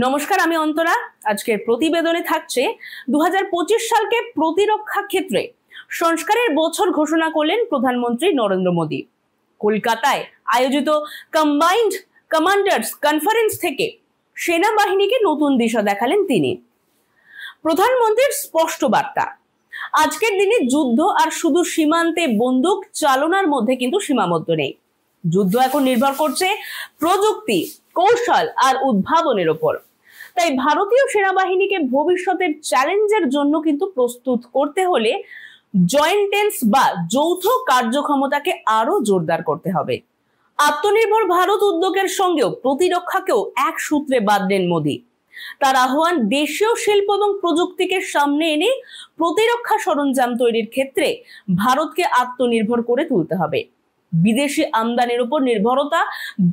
নমস্কার, আমি অন্তরা। আজকের প্রতিবেদনে থাকছে 2025 সালকে প্রতিরক্ষা ক্ষেত্রে সংস্কারের বছর ঘোষণা করলেন প্রধানমন্ত্রী নরেন্দ্র মোদী। কলকাতায় আয়োজিত কম্বাইন্ড কমান্ডার্স কনফারেন্স থেকে সেনাবাহিনীকে নতুন দিশা দেখালেন তিনি। প্রধানমন্ত্রীর স্পষ্ট বার্তা, আজকের দিনে যুদ্ধ আর শুধু সীমান্তে বন্দুক চালনার মধ্যে কিন্তু সীমাবদ্ধ নেই। যুদ্ধ এখন নির্ভর করছে প্রযুক্তি, কৌশল আর উদ্ভাবনের উপর। তাই ভারতীয় সেনাবাহিনীকে ভবিষ্যতের চ্যালেঞ্জের জন্য কিন্তু প্রস্তুত করতে হলে জয়েন্টেন্স বা যৌথ কার্যক্ষমতাকে আরো জোরদার করতে হবে। আত্মনির্ভর ভারত উদ্যোগের সঙ্গেও প্রতিরক্ষাকেও এক সূত্রে বাঁধলেন মোদী। তার আহ্বান, দেশীয় শিল্প এবং প্রযুক্তিকে সামনে এনে প্রতিরক্ষা সরঞ্জাম তৈরির ক্ষেত্রে ভারতকে আত্মনির্ভর করে তুলতে হবে। বিদেশি আমদানির উপর নির্ভরতা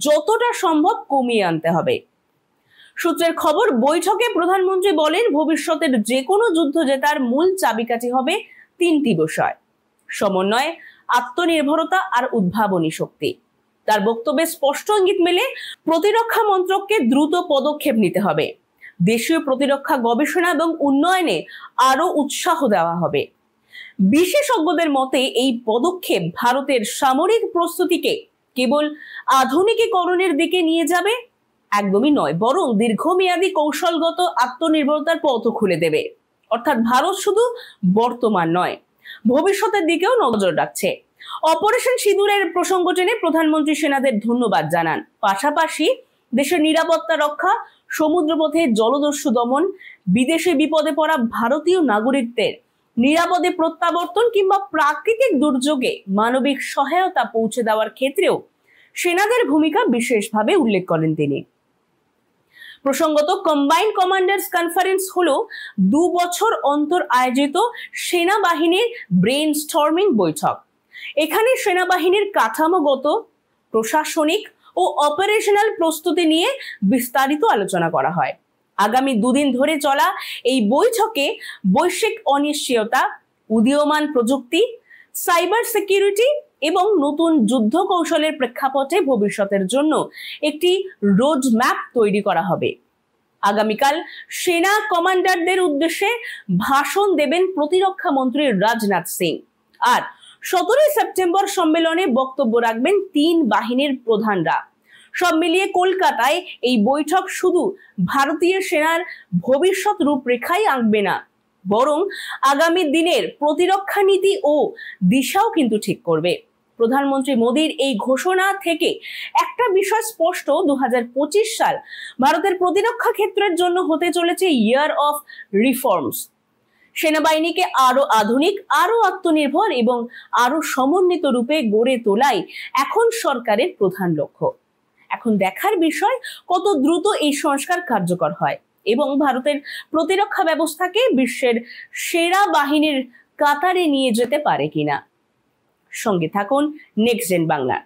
যতটা সম্ভব কমিয়ে আনতে হবে। সূত্রের খবর, বৈঠকে প্রধানমন্ত্রী বলেন, ভবিষ্যতের যে কোনো যুদ্ধ জেতার মূল চাবিকাঠি হবে তিনটি বিষয়: সমন্বয়, আত্মনির্ভরতা আর উদ্ভাবনী শক্তি। তার বক্তব্যে স্পষ্ট ইঙ্গিত মেলে, প্রতিরক্ষা মন্ত্রককে দ্রুত পদক্ষেপ নিতে হবে। দেশীয় প্রতিরক্ষা গবেষণা এবং উন্নয়নে আরো উৎসাহ দেওয়া হবে। বিশেষজ্ঞদের মতে এই পদক্ষেপ ভারতের সামরিক প্রস্তুতিকে কেবল আধুনিকীকরণের দিকে নিয়ে যাবে একদমই নয়, বরং দীর্ঘমেয়াদী কৌশলগত আত্মনির্ভরতার পথও খুলে দেবে। অর্থাৎ ভারত শুধু বর্তমান নয়, ভবিষ্যতের দিকেও নজর রাখছে। অপারেশন সিঁদুরের প্রসঙ্গ টেনে প্রধানমন্ত্রী সেনাদের ধন্যবাদ জানান। পাশাপাশি দেশের নিরাপত্তা রক্ষা, সমুদ্রপথে জলদস্যু দমন, বিদেশে বিপদে পড়া ভারতীয় নাগরিকদের নিরাপদে প্রত্যাবর্তন কিংবা প্রাকৃতিক দুর্যোগে মানবিক সহায়তা পৌঁছে দেওয়ার ক্ষেত্রেও সেনাদের ভূমিকা বিশেষভাবে উল্লেখ করেন তিনি। প্রসঙ্গত, কম্বাইন্ড কমান্ডার্স কনফারেন্স হলো 2 বছর অন্তর আয়োজিত সেনাবাহিনীর ব্রেইনস্টর্মিং বৈঠক। এখানে সেনাবাহিনীর কাঠামোগত, প্রশাসনিক ও অপারেশনাল প্রস্তুতি নিয়ে বিস্তারিত আলোচনা করা হয়। আগামী 2 দিন ধরে চলা এই বৈঠকে বৈশ্বিক অনিশ্চয়তা, উদীয়মান প্রযুক্তি, সাইবার সিকিউরিটি এবং নতুন যুদ্ধ কৌশলের প্রেক্ষাপটে ভবিষ্যতের জন্য একটি রোড ম্যাপ তৈরি করা হবে। আগামীকাল সেনা কমান্ডারদের উদ্দেশ্যে ভাষণ দেবেন প্রতিরক্ষা মন্ত্রী রাজনাথ সিং। আর 17 সেপ্টেম্বর সম্মেলনে বক্তব্য রাখবেন 3 বাহিনীর প্রধানরা। সব মিলিয়ে কলকাতায় এই বৈঠক শুধু ভারতীয় সেনার ভবিষ্যৎ রূপরেখাই আঁকবে না, বরং আগামী দিনের প্রতিরক্ষা নীতি ও দিশাও কিন্তু ঠিক করবে। প্রধানমন্ত্রী মোদীর এই ঘোষণা থেকে একটা বিষয় স্পষ্ট, 2025 সাল ভারতের প্রতিরক্ষা ক্ষেত্রের জন্য হতে চলেছে ইয়ার অফ রিফর্মস। সেনাবাহিনীকে আরো আধুনিক, আরো আত্মনির্ভর এবং আরো সমন্বিত রূপে গড়ে তোলাই এখন সরকারের প্রধান লক্ষ্য। এখন দেখার বিষয় কত দ্রুত এই সংস্কার কার্যকর হয় এবং ভারতের প্রতিরক্ষা ব্যবস্থাকে বিশ্বের সেরা বাহিনীর কাতারে নিয়ে যেতে পারে কিনা। সঙ্গে থাকুন নেক্সট জেন বাংলা।